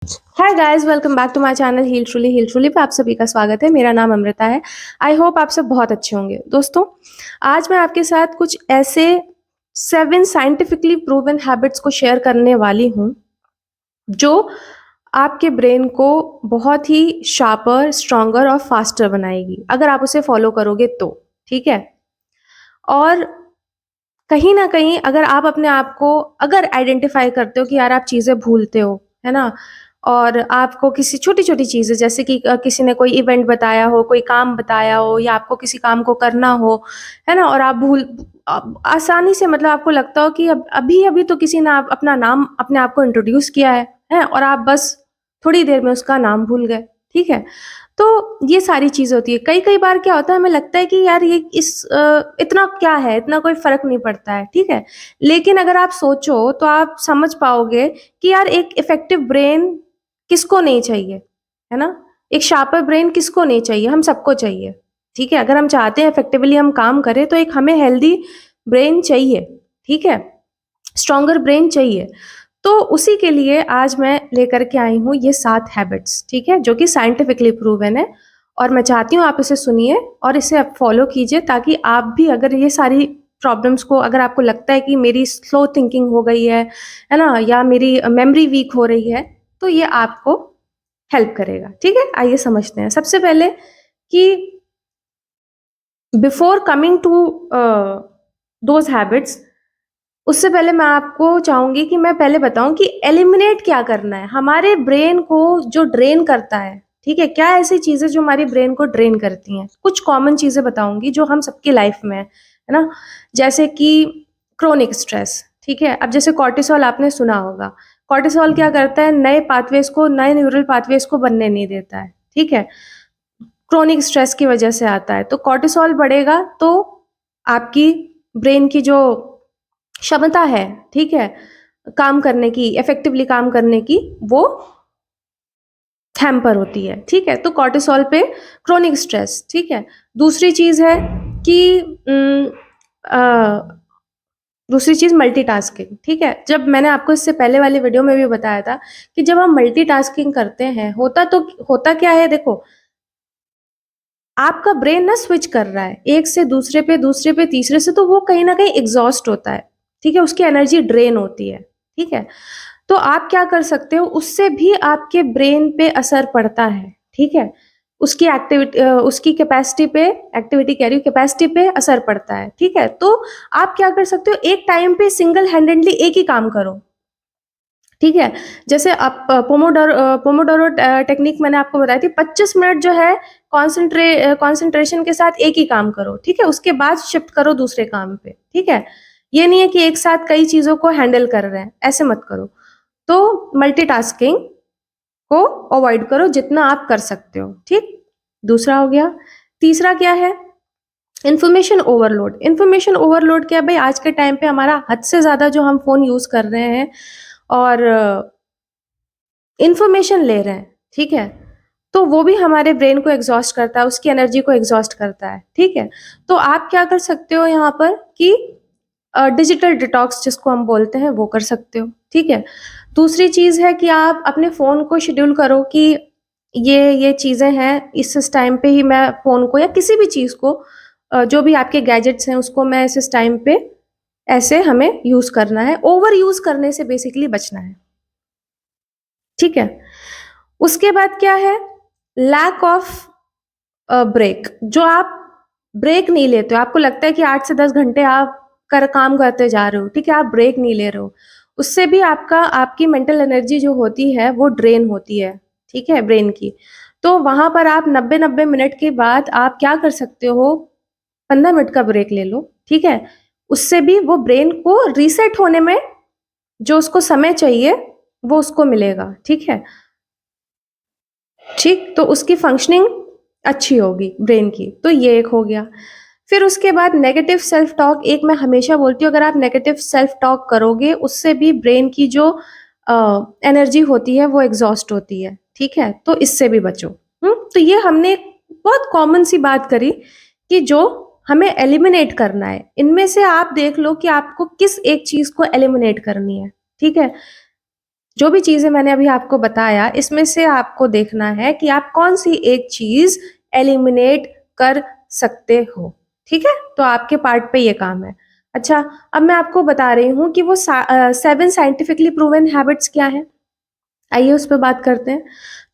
Hi guys, welcome back to my channel heal truly पे आप सभी का स्वागत है। मेरा नाम अमृता है। आई होप आप सब बहुत अच्छे होंगे। दोस्तों, आज मैं आपके साथ कुछ ऐसे 7 साइंटिफिकली प्रूवन हैबिट्स को शेयर करने वाली हूँ जो आपके ब्रेन को बहुत ही शार्पर, स्ट्रॉन्गर और फास्टर बनाएगी अगर आप उसे फॉलो करोगे तो। ठीक है। और कहीं ना कहीं अगर आप अपने आप को अगर आइडेंटिफाई करते हो कि यार आप चीज़ें भूलते हो, है ना, और आपको किसी छोटी छोटी चीज़ें जैसे कि किसी ने कोई इवेंट बताया हो, कोई काम बताया हो, या आपको किसी काम को करना हो, है ना, और आप आसानी से मतलब आपको लगता हो कि अब अभी अभी तो किसी ने अपना नाम अपने आप को इंट्रोड्यूस किया है, और आप बस थोड़ी देर में उसका नाम भूल गए। ठीक है। तो ये सारी चीज़ होती है। कई-कई बार क्या होता है, हमें लगता है कि यार ये इतना क्या है, इतना कोई फ़र्क नहीं पड़ता है, ठीक है? लेकिन अगर आप सोचो तो आप समझ पाओगे कि यार एक इफ़ेक्टिव ब्रेन किसको नहीं चाहिए, है ना? एक शार्पर ब्रेन किसको नहीं चाहिए? हम सबको चाहिए, ठीक है? अगर हम चाहते हैं इफ़ेक्टिवली हम काम करें तो एक हमें हेल्दी ब्रेन चाहिए, ठीक है? स्ट्रॉन्गर ब्रेन चाहिए। तो उसी के लिए आज मैं लेकर के आई हूँ ये 7 हैबिट्स, ठीक है? जो कि साइंटिफिकली प्रूवन है, और मैं चाहती हूँ आप इसे सुनिए और इसे आप फॉलो कीजिए ताकि आप भी अगर ये सारी प्रॉब्लम्स को, अगर आपको लगता है कि मेरी स्लो थिंकिंग हो गई है ना? या मेरी मेमोरी वीक हो रही है, तो ये आपको हेल्प करेगा, ठीक है? आइए समझते हैं। सबसे पहले कि before coming to those habits, उससे पहले मैं आपको चाहूँगी कि मैं पहले बताऊँ कि एलिमिनेट क्या करना है? हमारे ब्रेन को जो ड्रेन करता है, ठीक है? क्या ऐसी चीज़ें जो हमारी ब्रेन को ड्रेन करती हैं? कुछ कॉमन चीज़ें बताऊँगी जो हम सबकी लाइफ़ में है ना? जैसे कि क्रोनिक स्ट्रेस, ठीक है? अब जैसे कॉर्टिसोल आपने सुना होगा। कॉर्टिसोल क्या करता है? नए पाथवेज़ को, नए न्यूरल पाथवेज़ को बनने नहीं देता है, ठीक है? क्रोनिक स्ट्रेस की वजह से आता है। तो कॉर्टिसोल बढ़ेगा तो आपकी ब्रेन की जो क्षमता है, ठीक है, काम करने की, इफ़ेक्टिवली काम करने की, वो हैम्पर होती है, ठीक है? तो कॉर्टिसोल पे क्रोनिक स्ट्रेस, ठीक है? दूसरी चीज़ है कि अ, दूसरी चीज़ मल्टीटास्किंग, ठीक है? जब मैंने आपको इससे पहले वाली वीडियो में भी बताया था कि जब हम मल्टीटास्किंग करते हैं, होता क्या है देखो, आपका ब्रेन ना स्विच कर रहा है, एक से दूसरे पे, तीसरे से, तो वो कहीं न कहीं एग्ज़ॉस्ट होता है, ठीक है? उसकी एनर्जी ड्रेन होती है, ठीक है? तो आप क्या कर सकते हो, उससे भी आपके ब्रेन पे असर पड़ता है, ठीक है? उसकी कैपेसिटी पे, एक्टिविटी कह रही हूँ, कैपेसिटी पे असर पड़ता है, ठीक है? तो आप क्या कर सकते हो, एक टाइम पे सिंगल हैंडेडली एक ही काम करो, ठीक है? जैसे आप पोमोडोरो टेक्निक मैंने आपको बताई थी, 25 मिनट जो है कंसंट्रेशन के साथ एक ही काम करो, ठीक है? उसके बाद शिफ्ट करो दूसरे काम पे, ठीक है? ये नहीं है कि एक साथ कई चीज़ों को हैंडल कर रहे हैं, ऐसे मत करो। तो मल्टीटास्किंग को अवॉइड करो जितना आप कर सकते हो, ठीक? दूसरा हो गया। तीसरा क्या है? Information overload. इन्फॉर्मेशन ओवरलोड क्या है भाई, आज के टाइम पे हमारा हद से ज़्यादा जो हम फ़ोन यूज़ कर रहे हैं और इन्फॉर्मेशन ले रहे हैं, ठीक है? तो वो भी हमारे ब्रेन को एग्ज़ॉस्ट करता है, उसकी एनर्जी को एग्ज़ॉस्ट करता है, ठीक है? तो आप क्या कर सकते हो यहाँ पर कि डिजिटल डिटॉक्स जिसको हम बोलते हैं वो कर सकते हो, ठीक है? दूसरी चीज़ है कि आप अपने फ़ोन को शेड्यूल करो कि ये चीज़ें हैं, इस टाइम पे ही मैं फ़ोन को या किसी भी चीज़ को, जो भी आपके गैजेट्स हैं उसको मैं इस टाइम पे ऐसे हमें यूज़ करना है, ओवर यूज़ करने से बेसिकली बचना है, ठीक है? उसके बाद क्या है? Lack of break. जो आप ब्रेक नहीं लेते हो, आपको लगता है कि 8 से 10 घंटे आप काम करते जा रहे हो, ठीक है? आप ब्रेक नहीं ले रहे हो। उससे भी आपकी मेंटल एनर्जी जो होती है वो ड्रेन होती है, ठीक है? ब्रेन की। तो वहाँ पर आप 90-90 मिनट के बाद आप क्या कर सकते हो, 15 मिनट का ब्रेक ले लो, ठीक है? उससे भी वो ब्रेन को रीसेट होने में जो उसको समय चाहिए, वो उसको मिलेगा, ठीक है? ठीक, तो उसकी फंक्शनिंग अच्छी होगी ब्रेन की, तो ये एक हो गया। फिर उसके बाद नेगेटिव सेल्फ टॉक, एक मैं हमेशा बोलती हूँ अगर आप नेगेटिव सेल्फ टॉक करोगे उससे भी ब्रेन की जो एनर्जी होती है वो एग्ज़ॉस्ट होती है, ठीक है? तो इससे भी बचो। तो ये हमने एक बहुत कॉमन सी बात करी कि जो हमें एलिमिनेट करना है। इनमें से आप देख लो कि आपको किस एक चीज़ को एलिमिनेट करनी है, ठीक है? जो भी चीजें मैंने अभी आपको बताया, इसमें से आपको देखना है कि आप कौन सी एक चीज एलिमिनेट कर सकते हो। ठीक है, तो आपके पार्ट पे ये काम है। अच्छा, अब मैं आपको बता रही हूँ कि वो 7 साइंटिफिकली प्रूवन हैबिट्स क्या है। आइए उस पर बात करते हैं।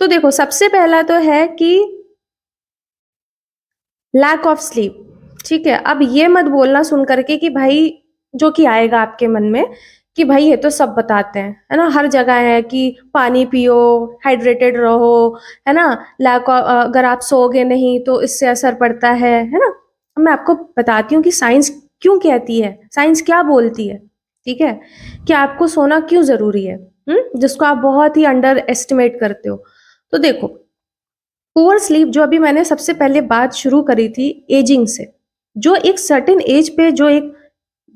तो देखो, सबसे पहला तो है कि लैक ऑफ स्लीप। ठीक है, अब ये मत बोलना सुन करके कि भाई, जो कि आएगा आपके मन में कि भाई ये तो सब बताते हैं, है ना, हर जगह है कि पानी पियो, हाइड्रेटेड रहो, है ना, अगर आप सोओगे नहीं तो इससे असर पड़ता है ना। अब मैं आपको बताती हूँ कि साइंस क्यों कहती है, साइंस क्या बोलती है। ठीक है, कि आपको सोना क्यों जरूरी है, जिसको आप बहुत ही अंडर एस्टिमेट करते हो। तो देखो, पुअर स्लीप, जो अभी मैंने सबसे पहले बात शुरू करी थी एजिंग से, जो एक सर्टेन एज पे जो एक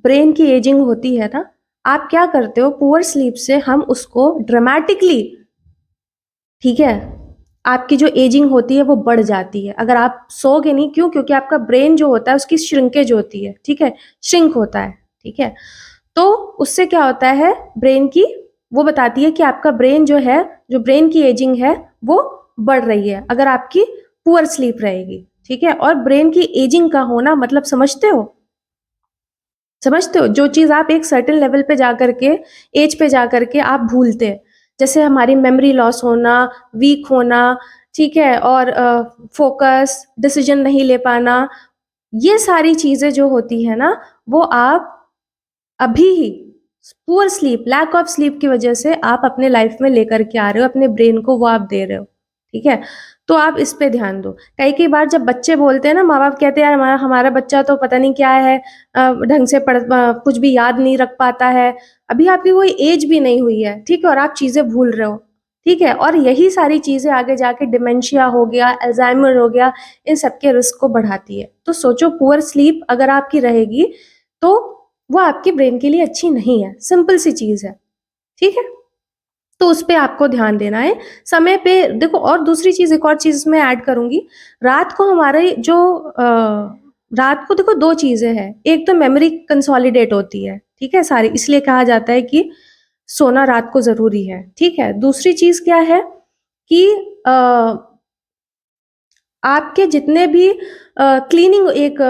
ब्रेन की एजिंग होती है ना, आप क्या करते हो, पुअर स्लीप से हम उसको ड्रामेटिकली, ठीक है, आपकी जो एजिंग होती है वो बढ़ जाती है अगर आप सोओगे नहीं। क्यों? क्योंकि आपका ब्रेन जो होता है उसकी श्रिंकेज होती है, ठीक है, श्रिंक होता है। ठीक है, तो उससे क्या होता है, ब्रेन की, वो बताती है कि आपका ब्रेन जो है, जो ब्रेन की एजिंग है वो बढ़ रही है अगर आपकी पुअर स्लीप रहेगी। ठीक है, और ब्रेन की एजिंग का होना मतलब समझते हो, समझते हो, जो चीज आप एक सर्टेन लेवल पे जाकर के, एज पे जाकर के आप भूलते हैं, जैसे हमारी मेमोरी लॉस होना, वीक होना, ठीक है, और फोकस, डिसीजन नहीं ले पाना, ये सारी चीजें जो होती है ना, वो आप अभी ही poor sleep, lack of sleep की वजह से आप अपने लाइफ में लेकर के आ रहे हो, अपने ब्रेन को वो आप दे रहे हो। ठीक है, तो आप इस पे ध्यान दो। कई कई बार जब बच्चे बोलते हैं ना, माँ बाप कहते हैं यार हमारा हमारा बच्चा तो पता नहीं क्या है, ढंग से कुछ भी याद नहीं रख पाता है। अभी आपकी कोई एज भी नहीं हुई है, ठीक है, और आप चीजें भूल रहे हो। ठीक है, और यही सारी चीजें आगे जाके डिमेंशिया हो गया, अल्जाइमर हो गया, इन सबके रिस्क को बढ़ाती है। तो सोचो, पुअर स्लीप अगर आपकी रहेगी तो वो आपके ब्रेन के लिए अच्छी नहीं है, सिंपल सी चीज है। ठीक है, तो उस पे आपको ध्यान देना है समय पे। देखो, और दूसरी चीज, एक और चीज मैं ऐड करूंगी, रात को हमारे जो रात को देखो, दो चीजें हैं, एक तो मेमोरी कंसोलिडेट होती है, ठीक है, सारी, इसलिए कहा जाता है कि सोना रात को जरूरी है। ठीक है, दूसरी चीज क्या है कि आपके जितने भी क्लीनिंग, एक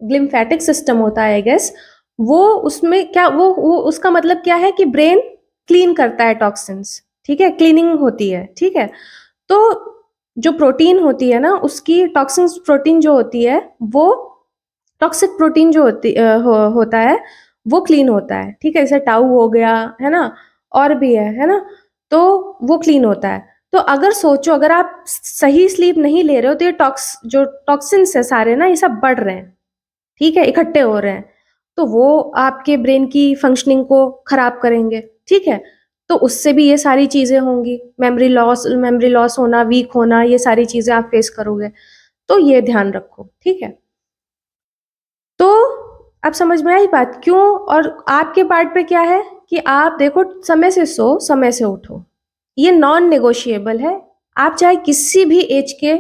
लिम्फेटिक सिस्टम होता है, आई गेस, वो उसमें क्या, वो उसका मतलब क्या है कि ब्रेन क्लीन करता है टॉक्सिन्स। ठीक है, क्लीनिंग होती है। ठीक है, तो जो प्रोटीन होती है ना, उसकी टॉक्सिन्स प्रोटीन जो होती है, वो टॉक्सिक प्रोटीन जो होता है वो क्लीन होता है। ठीक है, जैसे टाउ हो गया, है ना, और भी है ना, तो वो क्लीन होता है। तो अगर सोचो, अगर आप सही स्लीप नहीं ले रहे हो तो ये जो टॉक्सिन्स है सारे ना, ये सब बढ़ रहे हैं, ठीक है, इकट्ठे हो रहे हैं, तो वो आपके ब्रेन की फंक्शनिंग को खराब करेंगे। ठीक है, तो उससे भी ये सारी चीजें होंगी, मेमोरी लॉस होना, वीक होना, ये सारी चीजें आप फेस करोगे। तो ये ध्यान रखो। ठीक है, तो अब समझ में आई बात क्यों। और आपके पार्ट पे क्या है कि आप देखो, समय से सो, समय से उठो, ये नॉन नेगोशिएबल है। आप चाहे किसी भी एज के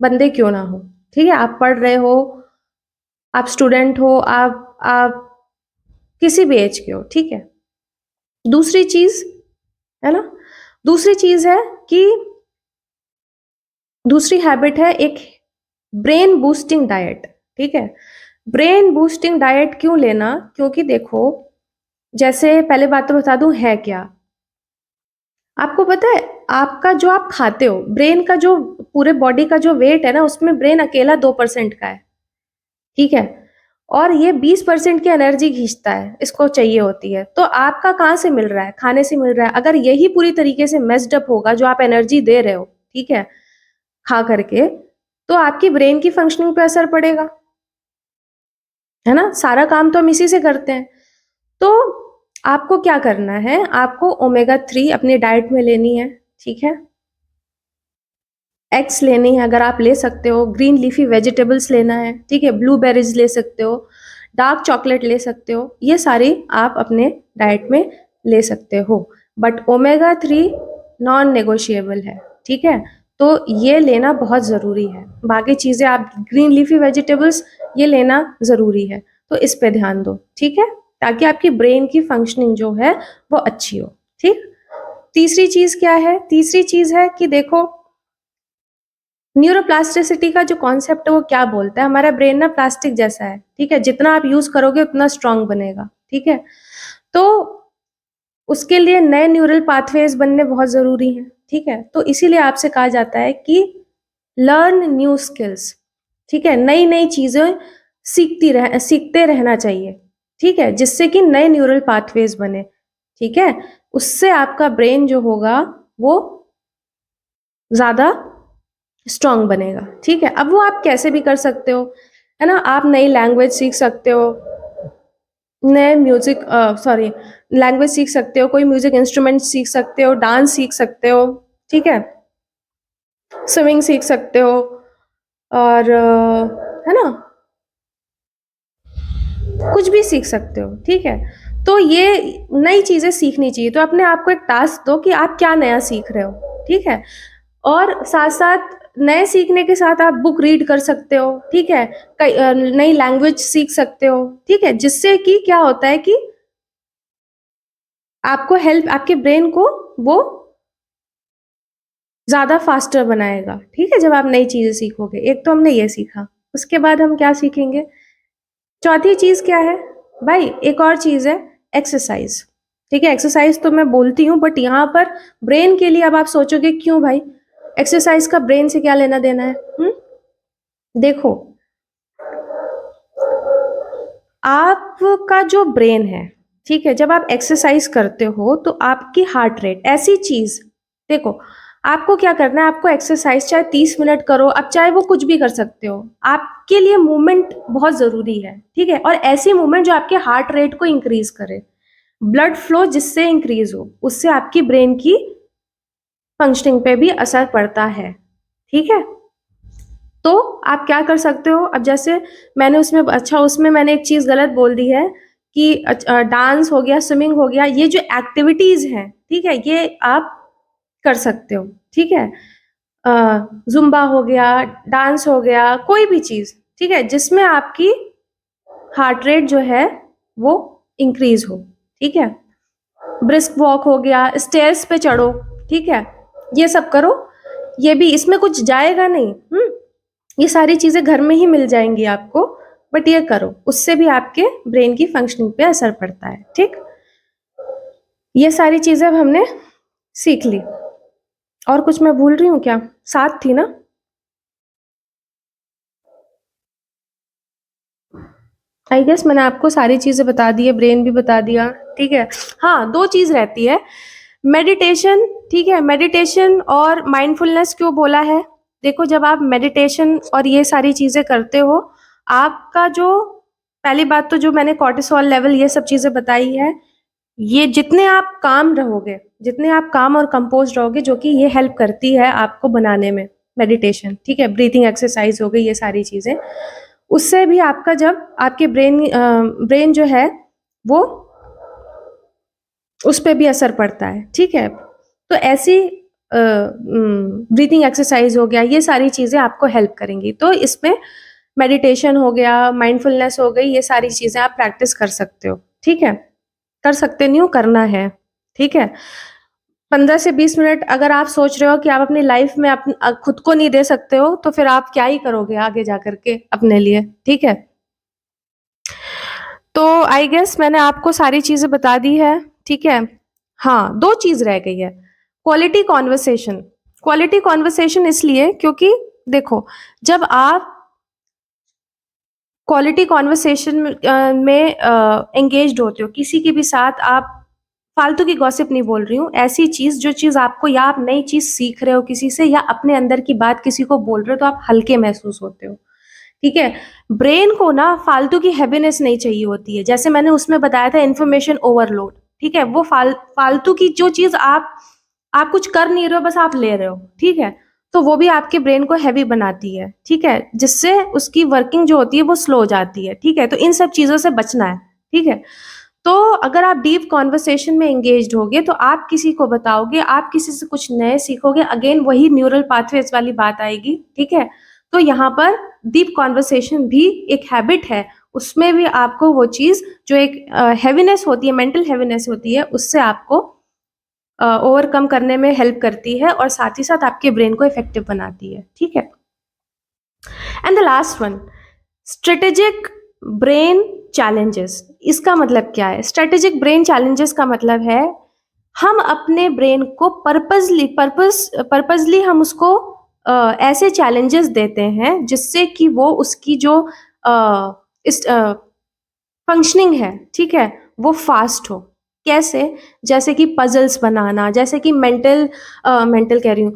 बंदे क्यों ना हो, ठीक है, आप पढ़ रहे हो, आप स्टूडेंट हो, आप किसी भी एज के हो। ठीक है, दूसरी चीज, है ना, दूसरी चीज है कि दूसरी हैबिट है एक ब्रेन बूस्टिंग डाइट। ठीक है, ब्रेन बूस्टिंग डाइट क्यों लेना, क्योंकि देखो, जैसे पहले बात तो बता दूं है क्या, आपको पता है, आपका जो आप खाते हो, ब्रेन का जो पूरे बॉडी का जो वेट है ना, उसमें ब्रेन अकेला 2% का है। ठीक है, और ये 20% की एनर्जी खींचता है, इसको चाहिए होती है। तो आपका कहाँ से मिल रहा है, खाने से मिल रहा है। अगर यही पूरी तरीके से मेस्ड अप होगा, जो आप एनर्जी दे रहे हो, ठीक है, खा करके, तो आपकी ब्रेन की फंक्शनिंग पे असर पड़ेगा, है ना, सारा काम तो हम इसी से करते हैं। तो आपको क्या करना है, आपको ओमेगा 3 अपनी डाइट में लेनी है। ठीक है, एग्स लेनी है अगर आप ले सकते हो, ग्रीन लीफी वेजिटेबल्स लेना है, ठीक है, ब्लूबेरीज ले सकते हो, डार्क चॉकलेट ले सकते हो, ये सारी आप अपने डाइट में ले सकते हो। बट ओमेगा 3 नॉन नेगोशिएबल है। ठीक है, तो ये लेना बहुत ज़रूरी है। बाकी चीज़ें आप ग्रीन लीफी वेजिटेबल्स, ये लेना ज़रूरी है, तो इस पे ध्यान दो। ठीक है, ताकि आपकी ब्रेन की फंक्शनिंग जो है वो अच्छी हो। ठीक, तीसरी चीज क्या है? तीसरी चीज है कि देखो, न्यूरोप्लास्टिसिटी का जो कॉन्सेप्ट है वो क्या बोलता है, हमारा ब्रेन ना प्लास्टिक जैसा है, ठीक है, जितना आप यूज करोगे उतना स्ट्रांग बनेगा, ठीक है। तो उसके लिए नए न्यूरल पाथवेज बनने बहुत जरूरी हैं, ठीक है। तो इसीलिए आपसे कहा जाता है कि लर्न न्यू स्किल्स, ठीक है, नई नई चीजें सीखते रहना चाहिए, ठीक है, जिससे कि नए न्यूरल पाथवेज बने, ठीक है। उससे आपका ब्रेन जो होगा वो ज्यादा स्ट्रांग बनेगा, ठीक है। अब वो आप कैसे भी कर सकते हो, है ना, आप नई लैंग्वेज सीख सकते हो, नए म्यूजिक सॉरी लैंग्वेज सीख सकते हो, कोई म्यूजिक इंस्ट्रूमेंट सीख सकते हो, डांस सीख सकते हो, ठीक है, स्विमिंग सीख सकते हो, और है ना, कुछ भी सीख सकते हो, ठीक है। तो ये नई चीजें सीखनी चाहिए, तो अपने आप को एक टास्क दो कि आप क्या नया सीख रहे हो, ठीक है। और साथ साथ नए सीखने के साथ आप बुक रीड कर सकते हो, ठीक है, नई लैंग्वेज सीख सकते हो, ठीक है, जिससे कि क्या होता है कि आपको हेल्प, आपके ब्रेन को वो ज्यादा फास्टर बनाएगा, ठीक है, जब आप नई चीजें सीखोगे। एक तो हमने ये सीखा, उसके बाद हम क्या सीखेंगे? चौथी चीज क्या है भाई? एक और चीज है, एक्सरसाइज, ठीक है। एक्सरसाइज तो मैं बोलती हूँ, बट यहाँ पर ब्रेन के लिए अब आप सोचोगे क्यों भाई, एक्सरसाइज का ब्रेन से क्या लेना देना है? देखो, आपका जो ब्रेन है, ठीक है, जब आप एक्सरसाइज करते हो तो आपकी हार्ट रेट, ऐसी चीज, देखो, आपको क्या करना है, आपको एक्सरसाइज चाहे 30 मिनट करो, अब चाहे वो कुछ भी कर सकते हो, आपके लिए मूवमेंट बहुत जरूरी है, ठीक है। और ऐसी मूवमेंट जो आपके हार्ट रेट को इंक्रीज करे, ब्लड फ्लो जिससे इंक्रीज हो, उससे आपकी ब्रेन की फंक्शनिंग पे भी असर पड़ता है, ठीक है। तो आप क्या कर सकते हो, अब जैसे मैंने उसमें, अच्छा उसमें मैंने एक चीज गलत बोल दी है कि डांस हो गया, स्विमिंग हो गया, ये जो एक्टिविटीज हैं, ठीक है, ये आप कर सकते हो, ठीक है। जुम्बा हो गया, डांस हो गया, कोई भी चीज, ठीक है, जिसमें आपकी हार्ट रेट जो है वो इंक्रीज हो, ठीक है। ब्रिस्क वॉक हो गया, स्टेयर्स पे चढ़ो, ठीक है, ये सब करो। ये भी, इसमें कुछ जाएगा नहीं, ये सारी चीजें घर में ही मिल जाएंगी आपको, बट ये करो, उससे भी आपके ब्रेन की फंक्शनिंग पे असर पड़ता है, ठीक। ये सारी चीजें अब हमने सीख ली, और कुछ मैं भूल रही हूँ क्या? 7 थी ना? आई गेस मैंने आपको सारी चीजें बता दी है, ब्रेन भी बता दिया, ठीक है। हाँ, 2 चीज रहती है, मेडिटेशन, ठीक है, मेडिटेशन और माइंडफुलनेस क्यों बोला है? देखो, जब आप मेडिटेशन और ये सारी चीजें करते हो, आपका जो, पहली बात तो जो मैंने कॉर्टिसोल लेवल ये सब चीजें बताई है, ये जितने आप काम रहोगे, जितने आप काम और कंपोज रहोगे, जो कि ये हेल्प करती है आपको बनाने में, मेडिटेशन, ठीक है, ब्रीथिंग एक्सरसाइज हो गई, ये सारी चीजें, उससे भी आपका, जब आपके ब्रेन जो है वो, उस पे भी असर पड़ता है, ठीक है। तो ऐसी ब्रीथिंग एक्सरसाइज हो गया, ये सारी चीजें आपको हेल्प करेंगी, तो इसमें मेडिटेशन हो गया, माइंडफुलनेस हो गई, ये सारी चीजें आप प्रैक्टिस कर सकते हो, ठीक है। कर सकते नहीं हो, करना है, ठीक है। 15 से 20 मिनट अगर आप सोच रहे हो कि आप अपनी लाइफ में खुद को नहीं दे सकते हो, तो फिर आप क्या ही करोगे आगे जा करके अपने लिए, ठीक है। तो आई गेस मैंने आपको सारी चीजें बता दी है, ठीक है। हाँ, 2 चीज रह गई है, क्वालिटी कॉन्वर्सेशन। क्वालिटी कॉन्वर्सेशन इसलिए क्योंकि देखो, जब आप क्वालिटी कॉन्वर्सेशन में एंगेज्ड होते हो किसी के भी साथ, आप फालतू की गॉसिप नहीं बोल रही हूँ, ऐसी चीज, जो चीज आपको, या आप नई चीज सीख रहे हो किसी से, या अपने अंदर की बात किसी को बोल रहे हो, तो आप हल्के महसूस होते हो, ठीक है। ब्रेन को ना फालतू की हैवीनेस नहीं चाहिए होती है, जैसे मैंने उसमें बताया था, इन्फॉर्मेशन ओवरलोड, ठीक है, वो फालतू की जो चीज आप कुछ कर नहीं रहे हो, बस आप ले रहे हो, ठीक है, तो वो भी आपके ब्रेन को हैवी बनाती है, ठीक है, जिससे उसकी वर्किंग जो होती है वो स्लो हो जाती है, ठीक है। तो इन सब चीजों से बचना है, ठीक है। तो अगर आप डीप कॉन्वर्सेशन में एंगेज्ड होगे, तो आप किसी को बताओगे, आप किसी से कुछ नए सीखोगे, अगेन वही न्यूरल पाथवेज वाली बात आएगी, ठीक है। तो यहाँ पर डीप कॉन्वर्सेशन भी एक हैबिट है, उसमें भी आपको वो चीज, जो एक हैवीनेस होती है, मेंटल हैवीनेस होती है, उससे आपको ओवरकम करने में हेल्प करती है और साथ ही साथ आपके ब्रेन को इफेक्टिव बनाती है, ठीक है। And the last one, strategic brain challenges. इसका मतलब क्या है? स्ट्रेटेजिक ब्रेन चैलेंजेस का मतलब है हम अपने ब्रेन को पर्पसली हम उसको ऐसे चैलेंजेस देते हैं जिससे कि वो उसकी जो फंक्शनिंग है, ठीक है, वो फास्ट हो। कैसे? जैसे कि पजल्स बनाना, जैसे कि मेंटल कह रही हूँ,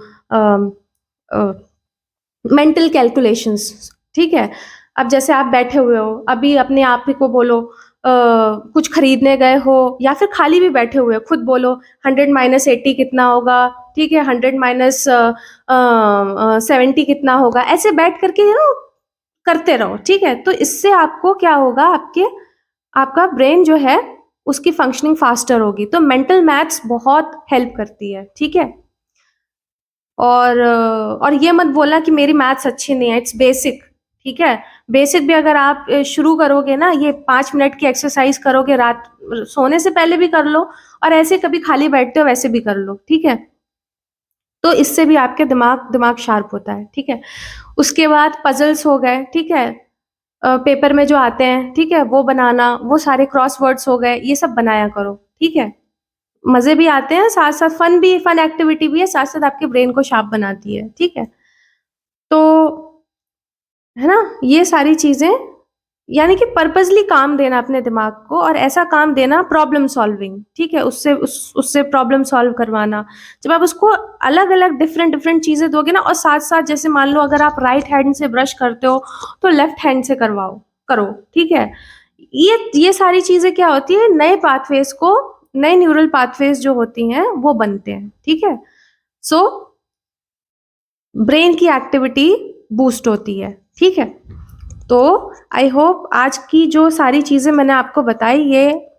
मेंटल कैलकुलेशंस, ठीक है। अब जैसे आप बैठे हुए हो, अभी अपने आप ही को बोलो, कुछ खरीदने गए हो या फिर खाली भी बैठे हुए हो, खुद बोलो 100 माइनस 80 कितना होगा, ठीक है, 100 माइनस 70 कितना होगा, ऐसे बैठ करके करते रहो, ठीक है। तो इससे आपको क्या होगा, आपका ब्रेन जो है उसकी फंक्शनिंग फास्टर होगी। तो मेंटल मैथ्स बहुत हेल्प करती है, ठीक है। और ये मत बोलना कि मेरी मैथ्स अच्छी नहीं है, इट्स बेसिक, ठीक है। बेसिक भी अगर आप शुरू करोगे ना, ये 5 मिनट की एक्सरसाइज करोगे, रात सोने से पहले भी कर लो और ऐसे कभी खाली बैठते हो वैसे भी कर लो, ठीक है। तो इससे भी आपके दिमाग शार्प होता है, ठीक है। उसके बाद पजल्स हो गए, ठीक है, पेपर में जो आते हैं, ठीक है, वो बनाना, वो सारे क्रॉसवर्ड्स हो गए, ये सब बनाया करो, ठीक है। मजे भी आते हैं, साथ साथ फन एक्टिविटी भी है, साथ साथ आपके ब्रेन को शार्प बनाती है, ठीक है। तो है ना, ये सारी चीजें, यानी कि पर्पसली काम देना अपने दिमाग को, और ऐसा काम देना प्रॉब्लम सॉल्विंग, ठीक है, उससे प्रॉब्लम सॉल्व करवाना। जब आप उसको अलग अलग डिफरेंट डिफरेंट चीजें दोगे ना, और साथ साथ जैसे मान लो अगर आप राइट हैंड से ब्रश करते हो तो लेफ्ट हैंड से करो, ठीक है। ये सारी चीजें क्या होती है, नए न्यूरल पाथवेज जो होती हैं वो बनते हैं, ठीक है। सो ब्रेन की एक्टिविटी बूस्ट होती है, ठीक है। तो आई होप आज की जो सारी चीजें मैंने आपको बताई, ये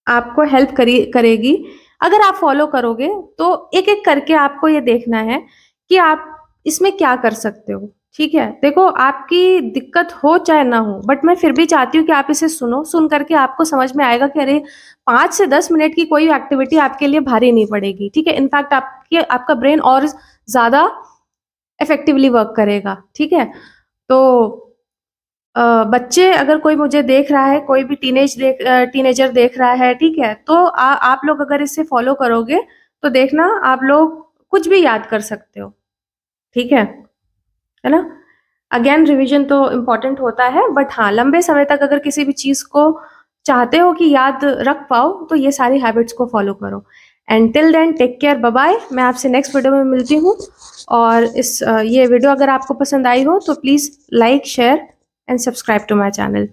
आपको हेल्प करेगी। अगर आप फॉलो करोगे तो एक एक करके आपको ये देखना है कि आप इसमें क्या कर सकते हो, ठीक है। देखो, आपकी दिक्कत हो चाहे ना हो, बट मैं फिर भी चाहती हूँ कि आप इसे सुन करके आपको समझ में आएगा कि अरे 5 से 10 मिनट की कोई एक्टिविटी आपके लिए भारी नहीं पड़ेगी, ठीक है। इनफैक्ट आपका ब्रेन और ज्यादा इफेक्टिवली वर्क करेगा, ठीक है। तो बच्चे, अगर कोई मुझे देख रहा है, कोई भी टीनेजर देख रहा है, ठीक है, तो आप लोग अगर इसे फॉलो करोगे तो देखना आप लोग कुछ भी याद कर सकते हो, ठीक है ना। अगेन रिवीजन तो इम्पोर्टेंट होता है, बट हाँ, लंबे समय तक अगर किसी भी चीज को चाहते हो कि याद रख पाओ तो ये सारी हैबिट्स को फॉलो करो। And till then, take care, bye bye. मैं आपसे नेक्स्ट वीडियो में मिलती हूँ। और ये वीडियो अगर आपको पसंद आई हो तो please like, share and subscribe to my channel.